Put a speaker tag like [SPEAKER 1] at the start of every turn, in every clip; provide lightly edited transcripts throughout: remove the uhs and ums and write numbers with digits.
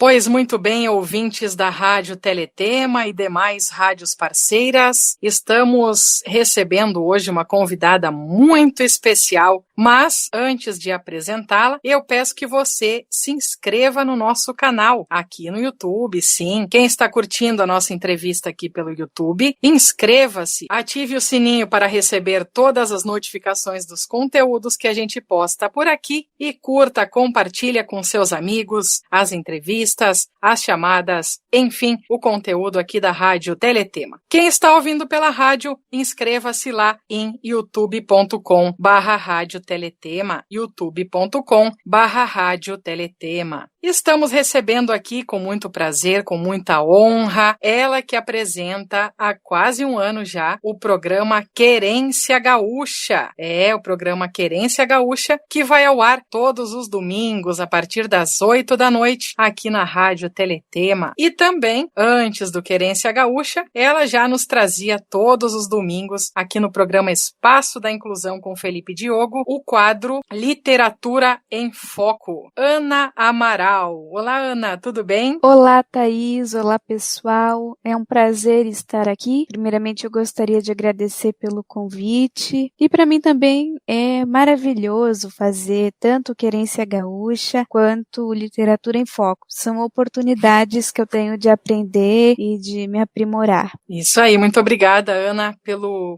[SPEAKER 1] Pois muito bem, ouvintes da Rádio Teletema e demais rádios parceiras, estamos recebendo hoje uma convidada muito especial, mas antes de apresentá-la, eu peço que você se inscreva no nosso canal aqui no YouTube, sim. Quem está curtindo a nossa entrevista aqui pelo YouTube, inscreva-se, ative o sininho para receber todas as notificações dos conteúdos que a gente posta por aqui e curta, compartilha com seus amigos as entrevistas, as chamadas, enfim, o conteúdo aqui da Rádio Teletema. Quem está ouvindo pela rádio, inscreva-se lá em youtube.com/Rádio Teletema, youtube.com/Rádio Teletema. Estamos recebendo aqui com muito prazer, com muita honra, ela que apresenta há quase um ano já o programa Querência Gaúcha. É, o programa Querência Gaúcha, que vai ao ar todos os domingos a partir das 8 da noite, aqui na Rádio Teletema. E também, antes do Querência Gaúcha, ela já nos trazia todos os domingos, aqui no programa Espaço da Inclusão com Felipe Diogo, o quadro Literatura em Foco. Ana Amaral. Olá, Ana, tudo bem?
[SPEAKER 2] Olá, Thaís. Olá, pessoal. É um prazer estar aqui. Primeiramente, eu gostaria de agradecer pelo convite. E para mim também é maravilhoso fazer tanto Querência Gaúcha quanto Literatura em Foco. São oportunidades que eu tenho de aprender e de me aprimorar.
[SPEAKER 1] Isso aí, muito obrigada, Ana,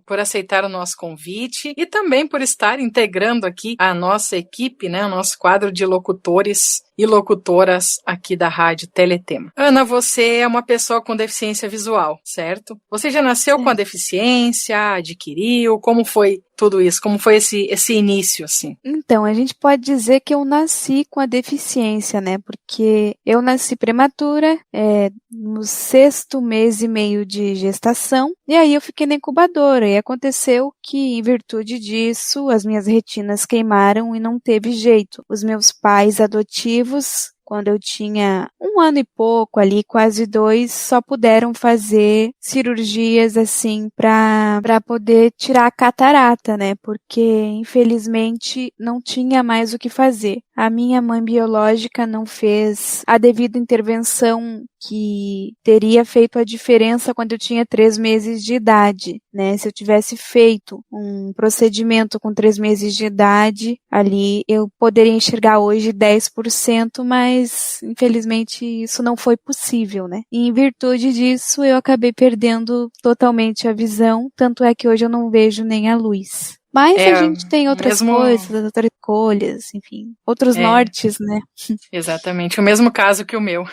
[SPEAKER 1] por aceitar o nosso convite e também por estar integrando aqui a nossa equipe, né, o nosso quadro de locutores e locutoras aqui da Rádio Teletema. Ana, você é uma pessoa com deficiência visual, certo? Você já nasceu com a deficiência, adquiriu? Como foi tudo isso? Como foi esse início, assim?
[SPEAKER 2] Então, a gente pode dizer que eu nasci com a deficiência, né? Porque eu nasci prematura, no 6º mês e meio de gestação, e aí eu fiquei na incubadora, e aconteceu que, em virtude disso, as minhas retinas queimaram e não teve jeito. Os meus pais adotivos, quando eu tinha 1 ano e pouco ali, quase 2, só puderam fazer cirurgias assim para poder tirar a catarata, né? Porque infelizmente não tinha mais o que fazer. A minha mãe biológica não fez a devida intervenção que teria feito a diferença quando eu tinha 3 meses de idade, né? Se eu tivesse feito um procedimento com 3 meses de idade, ali eu poderia enxergar hoje 10%, mas infelizmente isso não foi possível, né? E em virtude disso eu acabei perdendo totalmente a visão, tanto é que hoje eu não vejo nem a luz. Mas a gente tem outras coisas, outras escolhas, enfim, outros nortes, né?
[SPEAKER 1] Exatamente, o mesmo caso que o meu.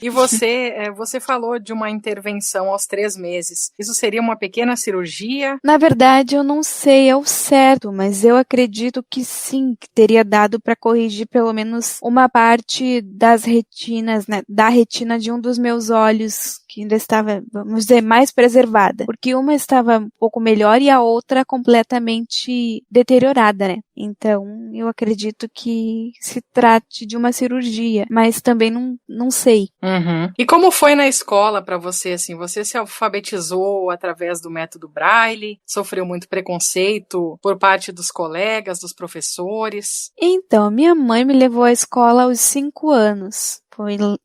[SPEAKER 1] E você falou de uma intervenção aos 3 meses. Isso seria uma pequena cirurgia?
[SPEAKER 2] Na verdade, eu não sei ao certo, mas eu acredito que sim, que teria dado para corrigir pelo menos uma parte das retinas, né, da retina de um dos meus olhos, que ainda estava, vamos dizer, mais preservada. Porque uma estava um pouco melhor e a outra completamente deteriorada, né? Então, eu acredito que se trate de uma cirurgia, mas também não sei.
[SPEAKER 1] Uhum. E como foi na escola para você, assim? Você se alfabetizou através do método Braille? Sofreu muito preconceito por parte dos colegas, dos professores?
[SPEAKER 2] Então, minha mãe me levou à escola aos 5 anos.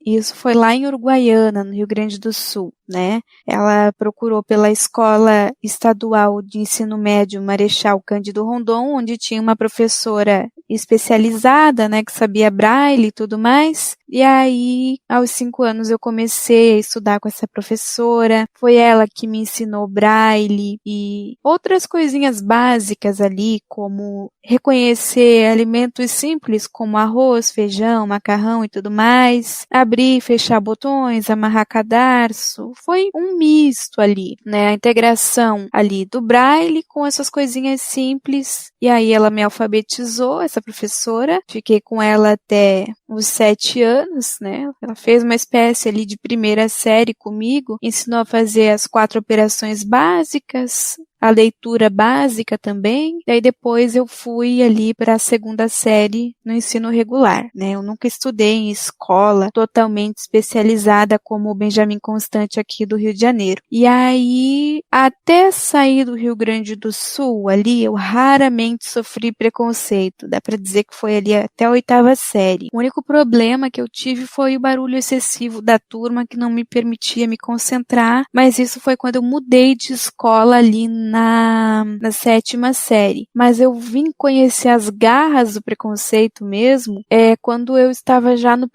[SPEAKER 2] Isso foi lá em Uruguaiana, no Rio Grande do Sul, né? Ela procurou pela Escola Estadual de Ensino Médio Marechal Cândido Rondon, onde tinha uma professora especializada, né, que sabia Braille e tudo mais. E aí, aos 5 anos, eu comecei a estudar com essa professora. Foi ela que me ensinou Braille e outras coisinhas básicas ali, como reconhecer alimentos simples, como arroz, feijão, macarrão e tudo mais. Abrir e fechar botões, amarrar cadarço. Foi um misto ali, né? A integração ali do Braille com essas coisinhas simples. E aí ela me alfabetizou, essa professora. Fiquei com ela até os 7 anos, né? Ela fez uma espécie ali de primeira série comigo, ensinou a fazer as 4 operações básicas, a leitura básica também, e aí depois eu fui ali para a 2ª série no ensino regular, né? Eu nunca estudei em escola totalmente especializada como o Benjamin Constant aqui do Rio de Janeiro. E aí, até sair do Rio Grande do Sul, ali, eu raramente sofri preconceito. Dá para dizer que foi ali até a 8ª série. O único único problema que eu tive foi o barulho excessivo da turma que não me permitia me concentrar, mas isso foi quando eu mudei de escola ali na 7ª série. Mas eu vim conhecer as garras do preconceito mesmo quando eu estava já no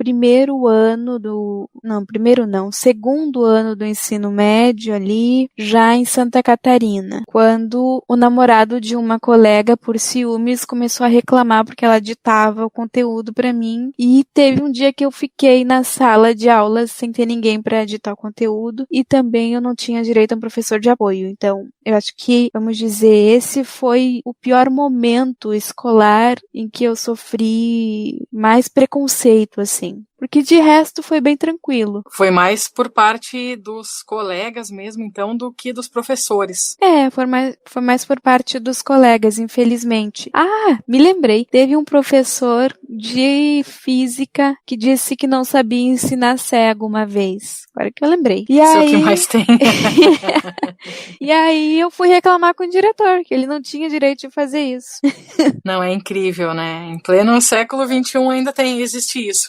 [SPEAKER 2] segundo ano do ensino médio ali, já em Santa Catarina, quando o namorado de uma colega, por ciúmes, começou a reclamar porque ela ditava o conteúdo para mim, e teve um dia que eu fiquei na sala de aulas sem ter ninguém para ditar o conteúdo, e também eu não tinha direito a um professor de apoio. Então, eu acho que, vamos dizer, esse foi o pior momento escolar em que eu sofri mais preconceito, assim. Porque de resto foi bem tranquilo.
[SPEAKER 1] Foi mais por parte dos colegas mesmo, então, do que dos professores.
[SPEAKER 2] Foi mais por parte dos colegas, infelizmente. Ah, me lembrei. Teve um professor de física que disse que não sabia ensinar cego uma vez. Agora que eu lembrei. E
[SPEAKER 1] Isso
[SPEAKER 2] aí...
[SPEAKER 1] é o que mais tem.
[SPEAKER 2] E aí eu fui reclamar com o diretor, que ele não tinha direito de fazer isso.
[SPEAKER 1] Não, é incrível, né? Em pleno século XXI ainda existe isso.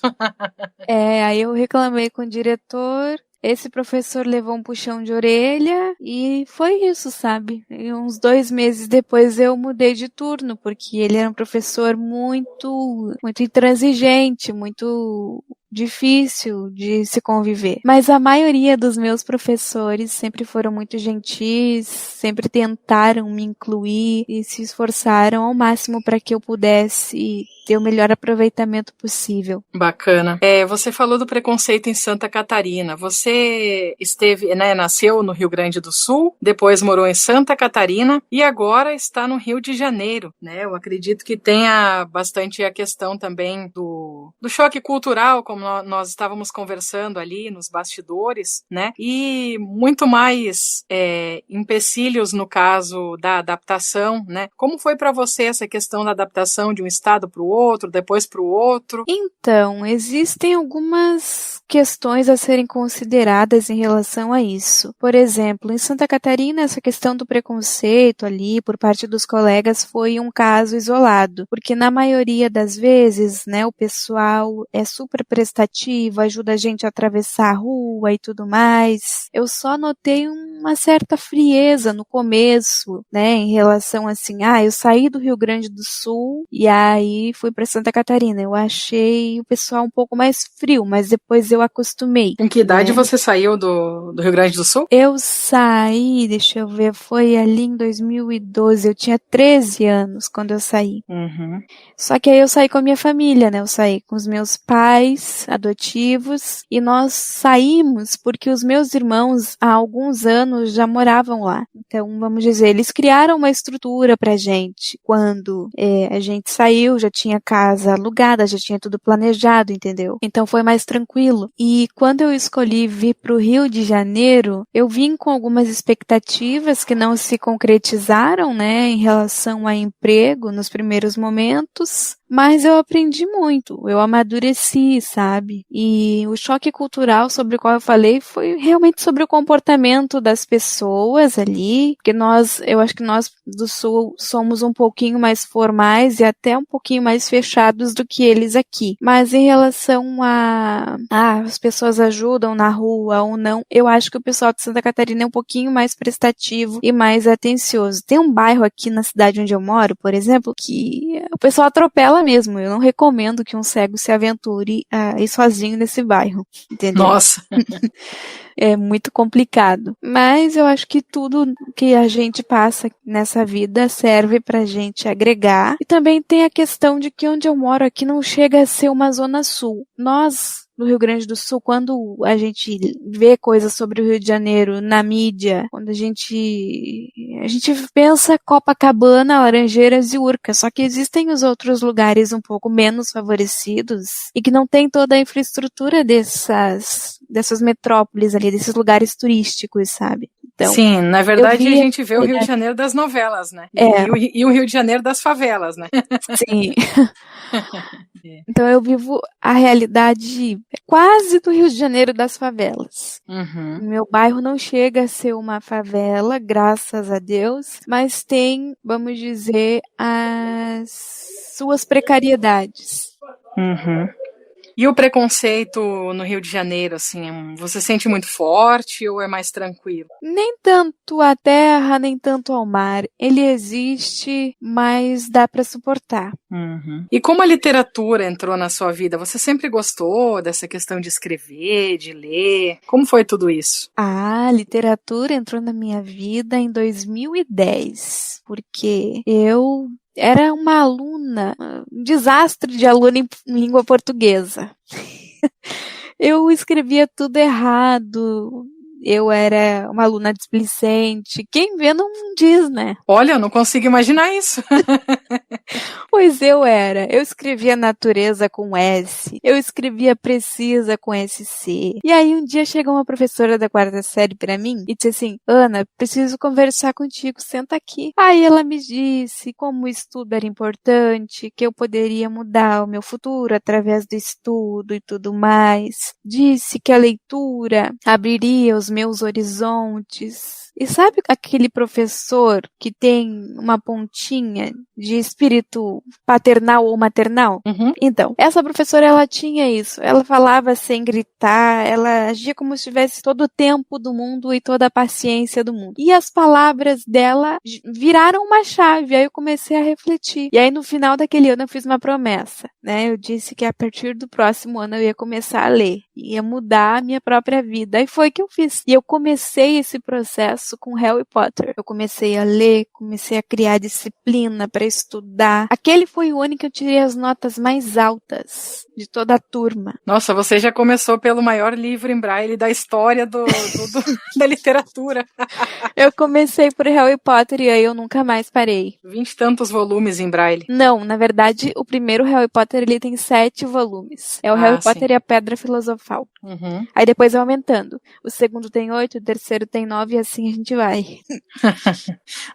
[SPEAKER 2] Aí eu reclamei com o diretor, esse professor levou um puxão de orelha e foi isso, sabe? E uns 2 meses depois eu mudei de turno, porque ele era um professor muito intransigente, muito difícil de se conviver. Mas a maioria dos meus professores sempre foram muito gentis, sempre tentaram me incluir e se esforçaram ao máximo para que eu pudesse ter o melhor aproveitamento possível.
[SPEAKER 1] Bacana. Você falou do preconceito em Santa Catarina. Você nasceu no Rio Grande do Sul, depois morou em Santa Catarina e agora está no Rio de Janeiro, né? Eu acredito que tenha bastante a questão também do choque cultural, como nós estávamos conversando ali nos bastidores, né? E muito mais empecilhos no caso da adaptação, né? Como foi para você essa questão da adaptação de um estado para o outro, depois para o outro?
[SPEAKER 2] Então, existem algumas questões a serem consideradas em relação a isso. Por exemplo, em Santa Catarina, essa questão do preconceito ali por parte dos colegas foi um caso isolado, porque na maioria das vezes, né, o pessoal é super prestativo, ajuda a gente a atravessar a rua e tudo mais. Eu só notei uma certa frieza no começo, né, em relação assim, eu saí do Rio Grande do Sul e aí fui para Santa Catarina. Eu achei o pessoal um pouco mais frio, mas depois eu acostumei.
[SPEAKER 1] Em que idade você saiu do Rio Grande do Sul?
[SPEAKER 2] Eu saí, deixa eu ver, foi ali em 2012. Eu tinha 13 anos quando eu saí.
[SPEAKER 1] Uhum.
[SPEAKER 2] Só que aí eu saí com a minha família, né? Eu saí com os meus pais adotivos e nós saímos porque os meus irmãos há alguns anos já moravam lá. Então, vamos dizer, eles criaram uma estrutura pra gente. Quando a gente saiu, já tinha casa alugada, já tinha tudo planejado, entendeu? Então foi mais tranquilo. E quando eu escolhi vir pro Rio de Janeiro, eu vim com algumas expectativas que não se concretizaram, né, em relação a emprego nos primeiros momentos, mas eu aprendi muito, eu amadureci, sabe? E o choque cultural sobre o qual eu falei foi realmente sobre o comportamento das pessoas ali, porque eu acho que nós do Sul somos um pouquinho mais formais e até um pouquinho mais fechados do que eles aqui. Mas em relação as pessoas ajudam na rua ou não, eu acho que o pessoal de Santa Catarina é um pouquinho mais prestativo e mais atencioso. Tem um bairro aqui na cidade onde eu moro, por exemplo, que o pessoal atropela mesmo. Eu não recomendo que um cego se aventure a ir sozinho nesse bairro, entendeu?
[SPEAKER 1] Nossa!
[SPEAKER 2] É muito complicado. Mas eu acho que tudo que a gente passa nessa vida serve pra gente agregar. E também tem a questão de que onde eu moro aqui não chega a ser uma zona sul. Nós, no Rio Grande do Sul, quando a gente vê coisas sobre o Rio de Janeiro na mídia, quando a gente pensa Copacabana, Laranjeiras e Urca, só que existem os outros lugares um pouco menos favorecidos e que não tem toda a infraestrutura dessas metrópoles ali, desses lugares turísticos, sabe? Então,
[SPEAKER 1] sim, na verdade a gente vê o Rio de Janeiro das novelas, né? E o Rio de Janeiro das favelas, né?
[SPEAKER 2] Sim. Então eu vivo a realidade quase do Rio de Janeiro das favelas.
[SPEAKER 1] Uhum.
[SPEAKER 2] Meu bairro não chega a ser uma favela, graças a Deus, mas tem, vamos dizer, as suas precariedades.
[SPEAKER 1] Uhum. E o preconceito no Rio de Janeiro, assim, você sente muito forte ou é mais tranquilo?
[SPEAKER 2] Nem tanto à terra, nem tanto ao mar. Ele existe, mas dá para suportar.
[SPEAKER 1] Uhum. E como a literatura entrou na sua vida? Você sempre gostou dessa questão de escrever, de ler? Como foi tudo isso?
[SPEAKER 2] A literatura entrou na minha vida em 2010, porque eu era uma aluna, um desastre de aluna em língua portuguesa. Eu escrevia tudo errado. Eu era uma aluna displicente. Quem vê não diz, né?
[SPEAKER 1] Olha, eu não consigo imaginar isso.
[SPEAKER 2] Pois eu era. Eu escrevia natureza com S. Eu escrevia precisa com SC. E aí um dia chegou uma professora da 4ª série pra mim e disse assim: Ana, preciso conversar contigo, senta aqui. Aí ela me disse como o estudo era importante, que eu poderia mudar o meu futuro através do estudo e tudo mais. Disse que a leitura abriria os meus horizontes. E sabe aquele professor que tem uma pontinha de espírito paternal ou maternal?
[SPEAKER 1] Uhum.
[SPEAKER 2] Então, essa professora, ela tinha isso. Ela falava sem gritar, ela agia como se tivesse todo o tempo do mundo e toda a paciência do mundo. E as palavras dela viraram uma chave, aí eu comecei a refletir. E aí, no final daquele ano, eu fiz uma promessa, né? Eu disse que a partir do próximo ano eu ia começar a ler, ia mudar a minha própria vida. E foi o que eu fiz. E eu comecei esse processo com Harry Potter. Eu comecei a ler, comecei a criar disciplina para estudar. Aquele foi o ano que eu tirei as notas mais altas de toda a turma.
[SPEAKER 1] Nossa, você já começou pelo maior livro em braille da história da literatura.
[SPEAKER 2] Eu comecei por Harry Potter e aí eu nunca mais parei.
[SPEAKER 1] 20 e tantos volumes em braille.
[SPEAKER 2] Não, na verdade, o primeiro Harry Potter ele tem 7 volumes. É o Harry Potter
[SPEAKER 1] sim.
[SPEAKER 2] e a Pedra Filosofal.
[SPEAKER 1] Uhum.
[SPEAKER 2] Aí depois vai aumentando. O segundo tem 8, o terceiro tem 9 e assim a gente vai.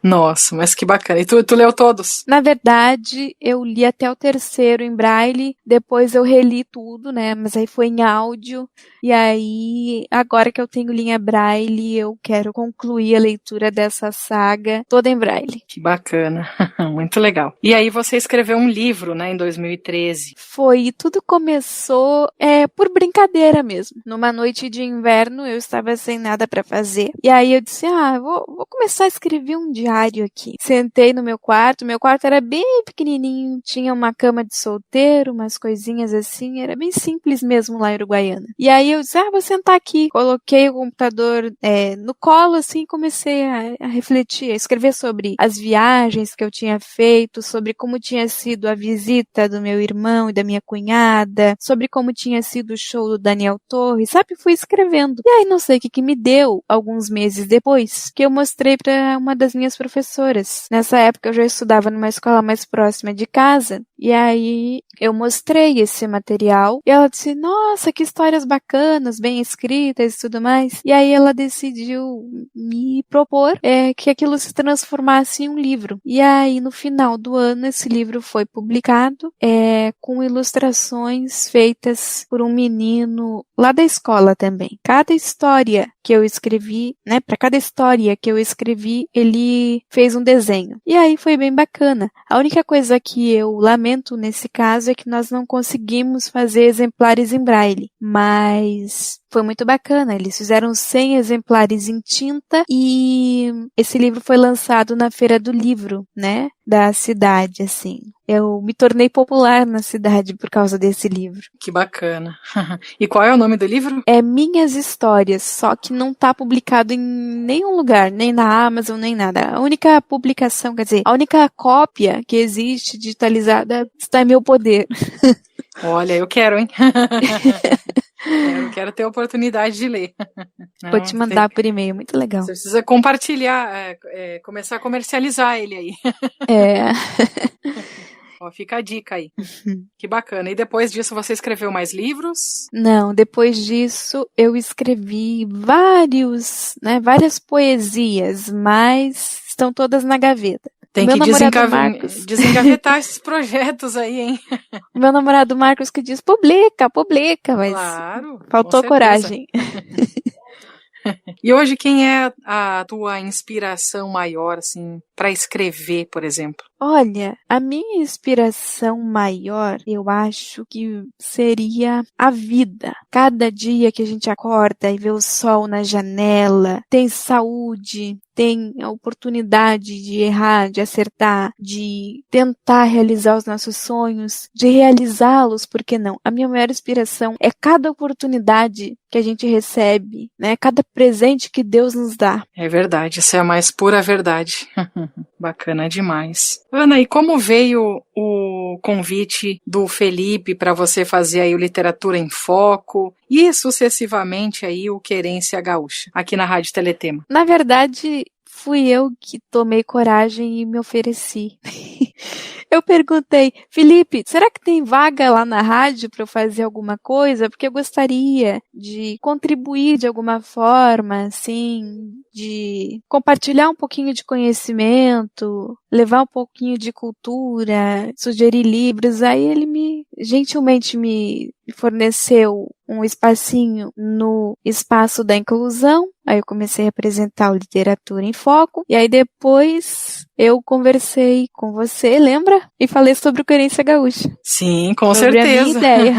[SPEAKER 1] Nossa, mas que bacana. E tu leu todos?
[SPEAKER 2] Na verdade, eu li até o terceiro em braille, depois eu reli tudo, né? Mas aí foi em áudio. E aí, agora que eu tenho linha braille, eu quero concluir a leitura dessa saga toda em braille.
[SPEAKER 1] Que bacana. Muito legal. E aí você escreveu um livro, né, em 2013.
[SPEAKER 2] Foi, e tudo começou por brincadeira mesmo. Numa noite de inverno, eu estava sem nada para fazer. E aí eu disse, vou começar a escrever um diário aqui. Sentei no meu quarto era bem pequenininho, tinha uma cama de solteiro, umas coisinhas assim, era bem simples mesmo lá em Uruguaiana. E aí eu disse, vou sentar aqui. Coloquei o computador no colo, assim, e comecei a refletir, a escrever sobre as viagens que eu tinha feito, sobre como tinha sido a visita do meu irmão e da minha cunhada, sobre como tinha sido o show do Daniel Torres, sabe? Fui escrevendo. E aí não sei o que me deu, alguns meses depois, que eu mostrei para uma das minhas professoras. Nessa época eu já estudava numa escola mais próxima de casa, e aí eu mostrei esse material, e ela disse, nossa, que histórias bacanas, bem escritas e tudo mais. E aí ela decidiu me propor que aquilo se transformasse em um livro. E aí no final do ano esse livro foi publicado com ilustrações feitas por um menino lá da escola também. Cada história que eu escrevi, né, para cada história que eu escrevi, ele fez um desenho. E aí foi bem bacana. A única coisa que eu lamento nesse caso é que nós não conseguimos fazer exemplares em braille, mas foi muito bacana. Eles fizeram 100 exemplares em tinta e esse livro foi lançado na Feira do Livro, né, da cidade, assim. Eu me tornei popular na cidade por causa desse livro.
[SPEAKER 1] Que bacana. E qual é o nome do livro?
[SPEAKER 2] É Minhas Histórias, só que não está publicado em nenhum lugar, nem na Amazon, nem nada. A única publicação, quer dizer, a única cópia que existe digitalizada está em meu poder.
[SPEAKER 1] Olha, eu quero, hein? Eu quero ter a oportunidade de ler.
[SPEAKER 2] Vou te mandar por e-mail, muito legal.
[SPEAKER 1] Você precisa compartilhar, começar a comercializar ele aí. Ó, fica a dica aí. Que bacana. E depois disso você escreveu mais livros?
[SPEAKER 2] Não, depois disso eu escrevi várias poesias, mas estão todas na gaveta.
[SPEAKER 1] Tem que desengavetar esses projetos aí, hein?
[SPEAKER 2] O meu namorado Marcos que diz, publica, mas
[SPEAKER 1] claro,
[SPEAKER 2] faltou coragem.
[SPEAKER 1] E hoje quem é a tua inspiração maior, assim, para escrever, por exemplo?
[SPEAKER 2] Olha, a minha inspiração maior, eu acho que seria a vida. Cada dia que a gente acorda e vê o sol na janela, tem saúde, tem a oportunidade de errar, de acertar, de tentar realizar os nossos sonhos, de realizá-los, por que não? A minha maior inspiração é cada oportunidade que a gente recebe, né? Cada presente que Deus nos dá.
[SPEAKER 1] É verdade, essa é a mais pura verdade. Bacana demais. Ana, e como veio o convite do Felipe para você fazer aí o Literatura em Foco e sucessivamente aí o Querência Gaúcha, aqui na Rádio Teletema?
[SPEAKER 2] Na verdade, fui eu que tomei coragem e me ofereci. Eu perguntei, Felipe, será que tem vaga lá na rádio para eu fazer alguma coisa? Porque eu gostaria de contribuir de alguma forma, assim, de compartilhar um pouquinho de conhecimento, levar um pouquinho de cultura, sugerir livros. Aí ele gentilmente me forneceu um espacinho no Espaço da Inclusão. Aí eu comecei a apresentar o Literatura em Foco. E aí depois eu conversei com você, lembra? E falei sobre o Querência Gaúcha.
[SPEAKER 1] Sim, com
[SPEAKER 2] sobre
[SPEAKER 1] certeza.
[SPEAKER 2] A minha ideia.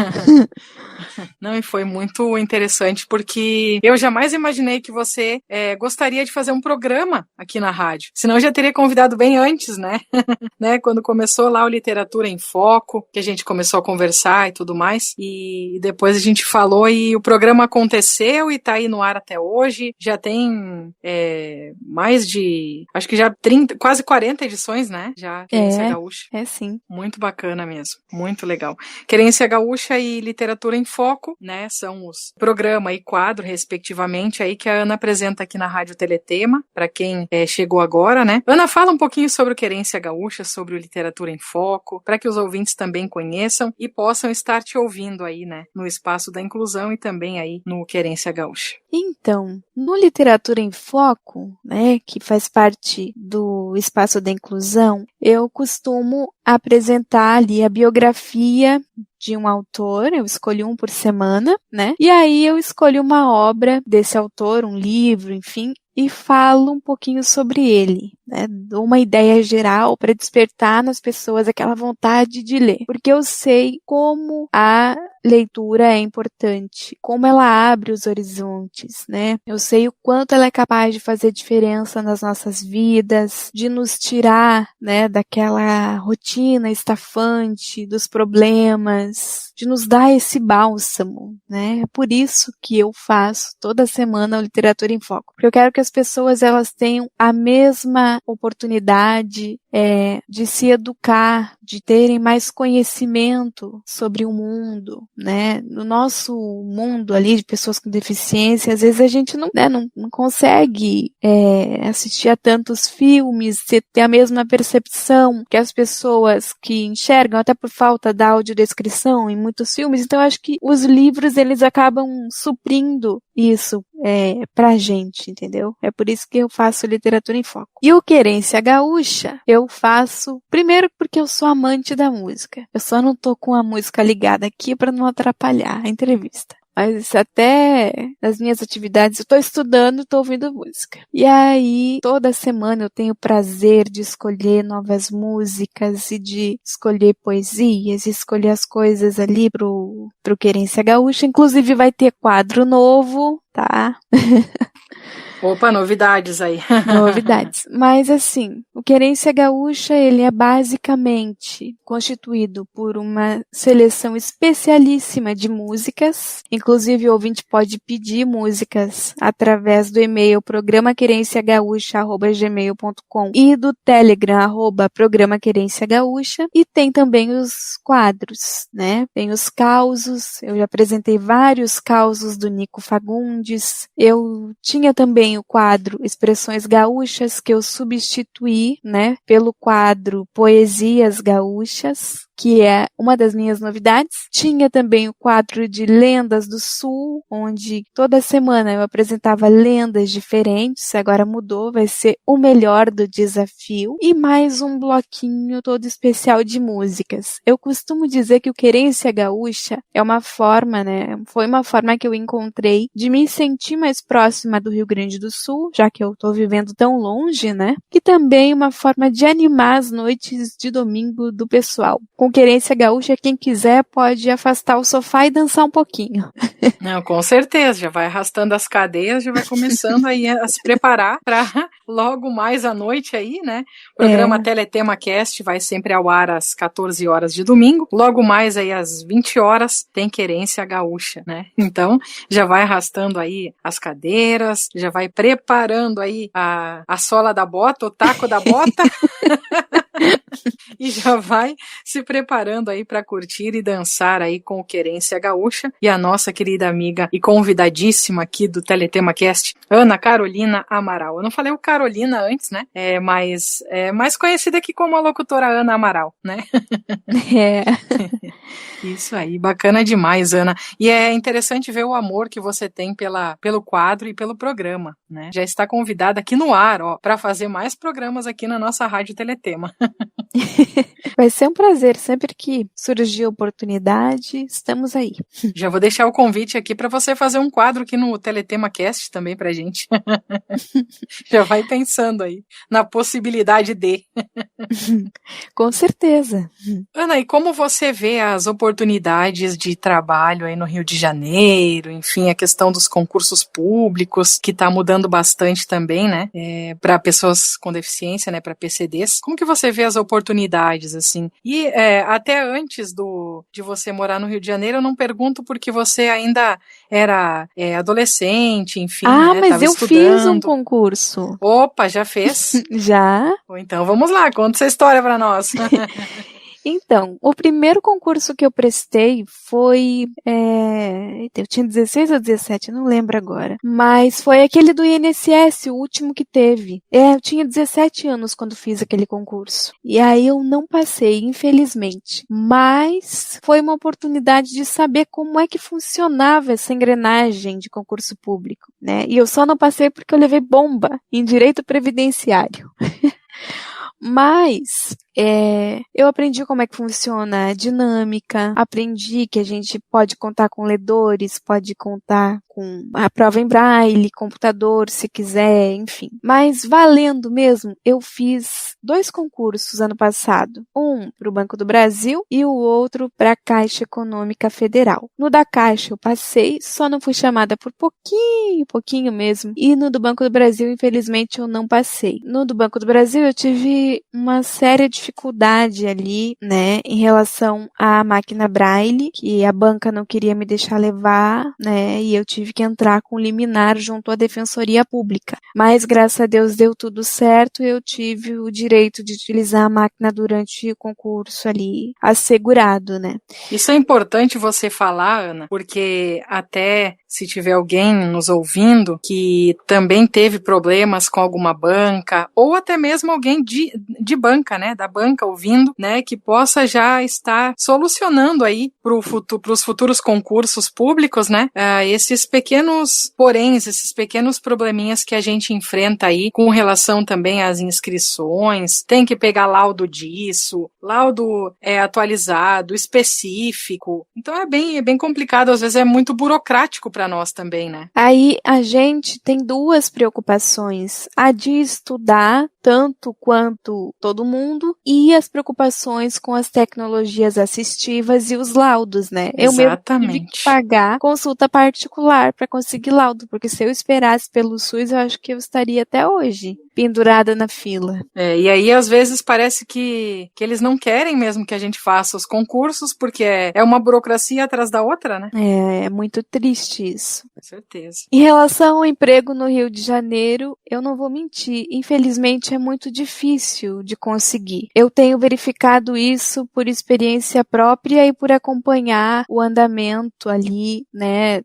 [SPEAKER 1] Não, e foi muito interessante porque eu jamais imaginei que você gostaria de fazer um programa aqui na rádio. Senão eu já teria convidado bem antes, né? Quando começou lá o Literatura em Foco, que a gente começou a conversar e tudo mais. E depois a gente falou e o programa aconteceu e tá aí no ar até hoje. Já tem mais de, acho que já 30, quase 40 edições, né? Já, Querência Gaúcha.
[SPEAKER 2] É sim.
[SPEAKER 1] Muito bacana mesmo, muito legal. Querência Gaúcha e Literatura em Foco, né? São os programa e quadro, respectivamente, aí que a Ana apresenta aqui na Rádio Teletema, para quem chegou agora, né? Ana, fala um pouquinho sobre o Querência Gaúcha, sobre o Literatura em Foco, para que os ouvintes também conheçam e possam estar te ouvindo aí, né? No Espaço da Inclusão e também aí no Querência Gaúcha.
[SPEAKER 2] Então, no Literatura em Foco, né, que faz parte do Espaço da Inclusão, eu costumo apresentar ali a biografia de um autor, eu escolhi um por semana, né? E aí eu escolho uma obra desse autor, um livro, enfim, e falo um pouquinho sobre ele, né? Dou uma ideia geral para despertar nas pessoas aquela vontade de ler, porque eu sei como a leitura é importante, como ela abre os horizontes, né? Eu sei o quanto ela é capaz de fazer diferença nas nossas vidas, de nos tirar, né, daquela rotina estafante, dos problemas, de nos dar esse bálsamo, né? É por isso que eu faço toda semana o Literatura em Foco, porque eu quero que as pessoas elas tenham a mesma oportunidade de se educar, de terem mais conhecimento sobre o mundo, né? No nosso mundo ali de pessoas com deficiência, às vezes a gente não consegue assistir a tantos filmes, ter a mesma percepção que as pessoas que enxergam, até por falta da audiodescrição em muitos filmes. Então, eu acho que os livros, eles acabam suprindo isso pra gente, entendeu? É por isso que eu faço Literatura em Foco. E o Querência Gaúcha, eu faço, primeiro porque eu sou amante da música. Eu só não tô com a música ligada aqui para não atrapalhar a entrevista. Mas até nas minhas atividades eu tô estudando e tô ouvindo música. E aí, toda semana eu tenho o prazer de escolher novas músicas e de escolher poesias, e escolher as coisas ali pro Querência Gaúcha. Inclusive vai ter quadro novo, tá?
[SPEAKER 1] Opa, novidades aí.
[SPEAKER 2] Novidades. Mas assim, o Querência Gaúcha, ele é basicamente constituído por uma seleção especialíssima de músicas. Inclusive, o ouvinte pode pedir músicas através do e-mail programaquerenciagaúcha@gmail.com e do Telegram @programaquerenciagaúcha. E tem também os quadros, né? Tem os causos. Eu já apresentei vários causos do Nico Fagundes. Eu tinha também o quadro Expressões Gaúchas, que eu substituí, né, pelo quadro Poesias Gaúchas. que é uma das minhas novidades. Tinha também o quadro de Lendas do Sul, onde toda semana eu apresentava lendas diferentes, agora mudou, vai ser o melhor do desafio, e mais um bloquinho todo especial de músicas. Eu costumo dizer que o Querência Gaúcha é uma forma, né, foi uma forma que eu encontrei de me sentir mais próxima do Rio Grande do Sul, já que eu tô vivendo tão longe, né, e também uma forma de animar as noites de domingo do pessoal. Com Querência Gaúcha, quem quiser pode afastar o sofá e dançar um pouquinho.
[SPEAKER 1] Não, com certeza, já vai arrastando as cadeiras, já vai começando aí a se preparar para logo mais à noite aí, né? O programa Teletema Cast vai sempre ao ar às 14 horas de domingo, logo mais aí às 20 horas tem Querência Gaúcha, né? Então, já vai arrastando aí as cadeiras, já vai preparando aí a sola da bota, o taco da bota. E já vai se preparando aí para curtir e dançar aí com o Querência Gaúcha e a nossa querida amiga e convidadíssima aqui do Teletema Cast, Ana Carolina Amaral. Eu não falei o Carolina antes, né? Mas é mais conhecida aqui como a locutora Ana Amaral, né?
[SPEAKER 2] É.
[SPEAKER 1] Isso aí, bacana demais, Ana. E é interessante ver o amor que você tem pelo quadro e pelo programa, né? Já está convidada aqui no ar, ó, para fazer mais programas aqui na nossa Rádio Teletema.
[SPEAKER 2] Vai ser um prazer, sempre que surgir oportunidade, estamos aí.
[SPEAKER 1] Já vou deixar o convite aqui para você fazer um quadro aqui no Teletema Cast também pra gente. Já vai pensando aí na possibilidade de.
[SPEAKER 2] Com certeza.
[SPEAKER 1] Ana, e como você vê as oportunidades de trabalho aí no Rio de Janeiro, enfim, a questão dos concursos públicos, que está mudando bastante também, né, para pessoas com deficiência, né, para PCDs. Como que você vê as oportunidades, assim? E até antes de você morar no Rio de Janeiro, eu não pergunto porque você ainda era adolescente, enfim, né,
[SPEAKER 2] mas
[SPEAKER 1] tava
[SPEAKER 2] eu
[SPEAKER 1] estudando.
[SPEAKER 2] fiz um concurso.
[SPEAKER 1] Opa, já fez?
[SPEAKER 2] Já.
[SPEAKER 1] Então vamos lá, conta essa história para nós.
[SPEAKER 2] Então, o primeiro concurso que eu prestei foi, eu tinha 16 ou 17, não lembro agora, mas foi aquele do INSS, o último que teve. Eu tinha 17 anos quando fiz aquele concurso. E aí eu não passei, infelizmente, mas foi uma oportunidade de saber como é que funcionava essa engrenagem de concurso público, né? E eu só não passei porque eu levei bomba em direito previdenciário. Mas eu aprendi como é que funciona a dinâmica, aprendi que a gente pode contar com ledores, pode contar com a prova em braille, computador, se quiser, enfim. Mas valendo mesmo, eu fiz 2 concursos ano passado. Um para o Banco do Brasil e o outro para a Caixa Econômica Federal. No da Caixa eu passei, só não fui chamada por pouquinho mesmo. E no do Banco do Brasil, infelizmente, eu não passei. No do Banco do Brasil eu tive uma séria dificuldade ali, né, em relação à máquina Braille, que a banca não queria me deixar levar, né, e eu tive que entrar com liminar junto à Defensoria Pública. Mas, graças a Deus, deu tudo certo e eu tive o direito de utilizar a máquina durante o concurso ali, assegurado, né.
[SPEAKER 1] Isso é importante você falar, Ana, porque até se tiver alguém nos ouvindo que também teve problemas com alguma banca, ou até mesmo alguém de banca, né, da banca ouvindo, né, que possa já estar solucionando aí para os futuros concursos públicos, né, esses pequenos poréns, esses pequenos probleminhas que a gente enfrenta aí com relação também às inscrições, tem que pegar laudo disso, laudo atualizado, específico, então é bem complicado, às vezes é muito burocrático para nós também, né.
[SPEAKER 2] Aí a gente tem 2 preocupações, a de estudar tanto quanto todo mundo e as preocupações com as tecnologias assistivas e os laudos, né? Eu mesmo tive que pagar consulta particular para conseguir laudo, porque se eu esperasse pelo SUS, eu acho que eu estaria até hoje pendurada na fila.
[SPEAKER 1] E aí às vezes parece que eles não querem mesmo que a gente faça os concursos, porque é uma burocracia atrás da outra, né?
[SPEAKER 2] É muito triste isso.
[SPEAKER 1] Com certeza.
[SPEAKER 2] Em relação ao emprego no Rio de Janeiro, eu não vou mentir, infelizmente é muito difícil de conseguir. Eu tenho verificado isso por experiência própria e por acompanhar o andamento ali, né,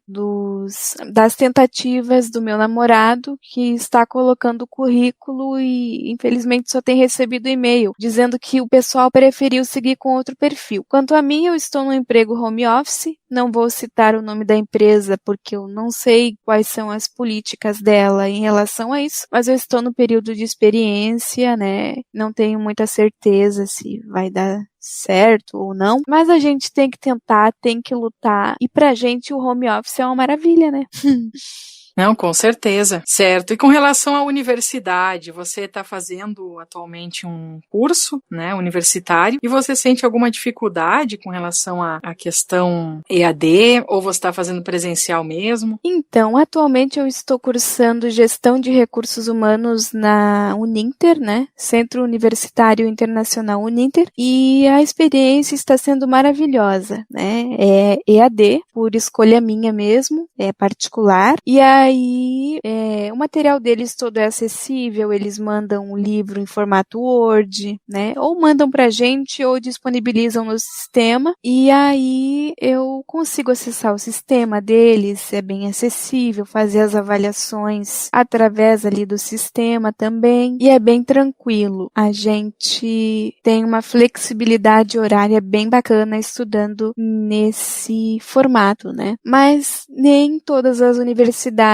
[SPEAKER 2] das tentativas do meu namorado, que está colocando o currículo currículo e, infelizmente, só tem recebido e-mail dizendo que o pessoal preferiu seguir com outro perfil. Quanto a mim, eu estou no emprego home office, não vou citar o nome da empresa porque eu não sei quais são as políticas dela em relação a isso, mas eu estou no período de experiência, né? Não tenho muita certeza se vai dar certo ou não, mas a gente tem que tentar, tem que lutar, e pra gente o home office é uma maravilha, né?
[SPEAKER 1] Não, com certeza. Certo. E com relação à universidade, você está fazendo atualmente um curso, né, universitário, e você sente alguma dificuldade com relação à questão EAD, ou você está fazendo presencial mesmo?
[SPEAKER 2] Então, atualmente eu estou cursando Gestão de Recursos Humanos na Uninter, né, Centro Universitário Internacional Uninter, e a experiência está sendo maravilhosa, né, é EAD, por escolha minha mesmo, é particular, e aí o material deles todo é acessível, eles mandam um livro em formato Word, né, ou mandam pra gente ou disponibilizam no sistema, e aí eu consigo acessar o sistema deles, é bem acessível, fazer as avaliações através ali do sistema também, e é bem tranquilo. A gente tem uma flexibilidade horária bem bacana estudando nesse formato, né, mas nem todas as universidades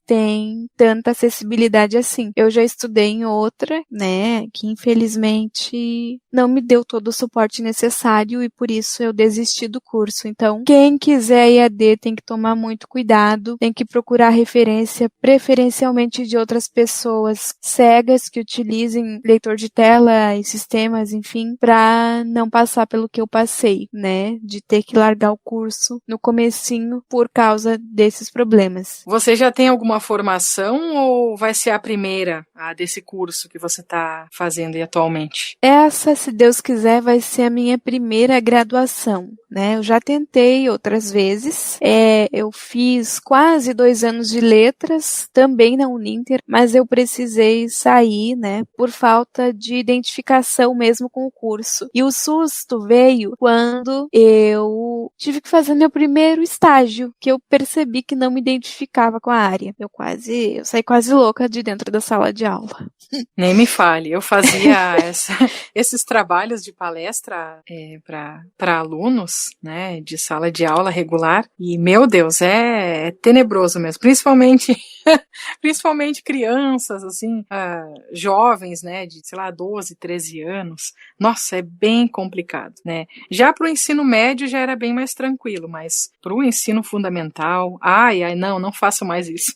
[SPEAKER 2] têm tanta acessibilidade assim. Eu já estudei em outra, né, que infelizmente não me deu todo o suporte necessário e por isso eu desisti do curso. Então, quem quiser EAD tem que tomar muito cuidado, tem que procurar referência, preferencialmente de outras pessoas cegas que utilizem leitor de tela e sistemas, enfim, para não passar pelo que eu passei, né, de ter que largar o curso no comecinho por causa desses problemas.
[SPEAKER 1] Você já tem alguma formação ou vai ser a primeira desse curso que você está fazendo atualmente?
[SPEAKER 2] Essa, se Deus quiser, vai ser a minha primeira graduação, né? Eu já tentei outras vezes, eu fiz quase 2 anos de letras, também na Uninter, mas eu precisei sair, né, por falta de identificação mesmo com o curso. E o susto veio quando eu tive que fazer meu primeiro estágio, que eu percebi que não me identificava com a área. Eu saí quase louca de dentro da sala de aula.
[SPEAKER 1] Nem me fale, eu fazia esses trabalhos de palestra para alunos, né, de sala de aula regular, e meu Deus, é tenebroso mesmo, principalmente crianças, assim, jovens, né, de, sei lá, 12, 13 anos, nossa, é bem complicado, né, já para o ensino médio já era bem mais tranquilo, mas para o ensino fundamental, não faço mais isso.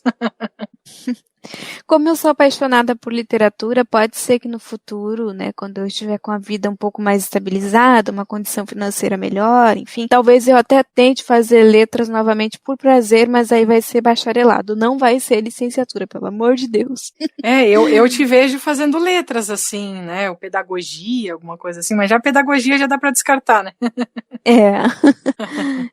[SPEAKER 2] Como eu sou apaixonada por literatura, pode ser que no futuro, né, quando eu estiver com a vida um pouco mais estabilizada, uma condição financeira melhor, enfim, talvez eu até tente fazer letras novamente por prazer, mas aí vai ser bacharelado, não vai ser licenciatura, pelo amor de Deus.
[SPEAKER 1] Eu te vejo fazendo letras, assim, né, ou pedagogia, alguma coisa assim, mas já pedagogia já dá para descartar, né?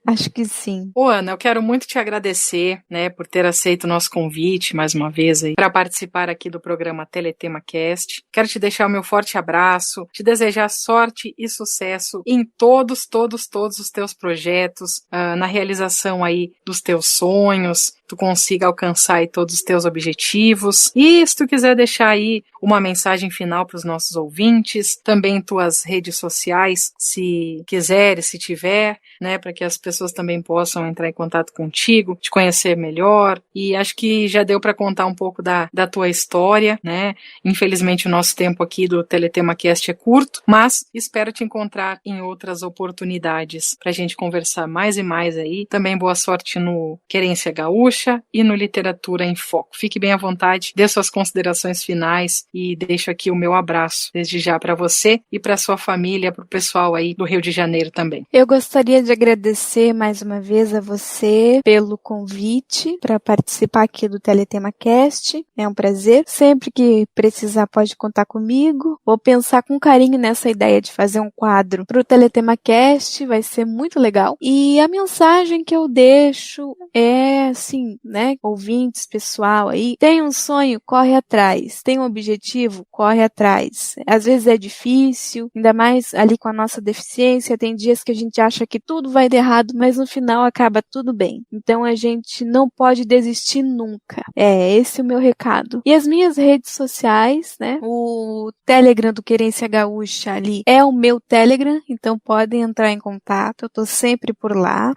[SPEAKER 2] Acho que sim.
[SPEAKER 1] Ô, Ana, eu quero muito te agradecer, né, por ter aceito o nosso convite, mais uma vez, para participar aqui do programa Teletema Cast. Quero te deixar o meu forte abraço, te desejar sorte e sucesso em todos os teus projetos, na realização aí dos teus sonhos, tu consiga alcançar aí todos os teus objetivos. E se tu quiser deixar aí uma mensagem final para os nossos ouvintes, também tuas redes sociais, se quiser, se tiver, né, para que as pessoas também possam entrar em contato contigo, te conhecer melhor. E acho que já deu para contar um pouco da tua história, né? Infelizmente o nosso tempo aqui do Teletema Cast é curto, mas espero te encontrar em outras oportunidades para a gente conversar mais e mais aí. Também boa sorte no Querência Gaúcha e no Literatura em Foco. Fique bem à vontade, dê suas considerações finais e deixo aqui o meu abraço desde já para você e para sua família, para o pessoal aí do Rio de Janeiro também.
[SPEAKER 2] Eu gostaria de agradecer mais uma vez a você pelo convite para participar aqui do Teletema Cast. É um prazer. Sempre que precisar pode contar comigo. Vou pensar com carinho nessa ideia de fazer um quadro para o Teletema Cast, vai ser muito legal. E a mensagem que eu deixo é assim, né, ouvintes, pessoal aí, tem um sonho, corre atrás. Tem um objetivo, corre atrás. Às vezes é difícil, ainda mais ali com a nossa deficiência, tem dias que a gente acha que tudo vai dar errado, mas no final acaba tudo bem. Então a gente não pode desistir nunca. Esse o meu recado. E as minhas redes sociais, né? O Telegram do Querência Gaúcha ali é o meu Telegram, então podem entrar em contato, eu tô sempre por lá,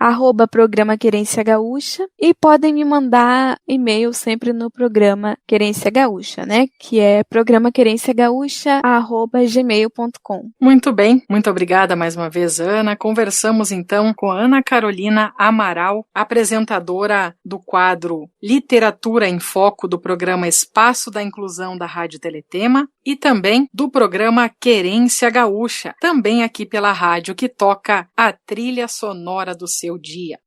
[SPEAKER 2] @programa Querência Gaúcha, e podem me mandar e-mail sempre no programa Querência Gaúcha, né? Que é programaquerenciagaúcha@gmail.com.
[SPEAKER 1] Muito bem, muito obrigada mais uma vez, Ana. Conversamos então com a Ana Carolina Amaral, apresentadora do quadro Literatura em Foco do programa Espaço da Inclusão da Rádio Teletema e também do programa Querência Gaúcha, também aqui pela rádio que toca a trilha sonora do seu dia.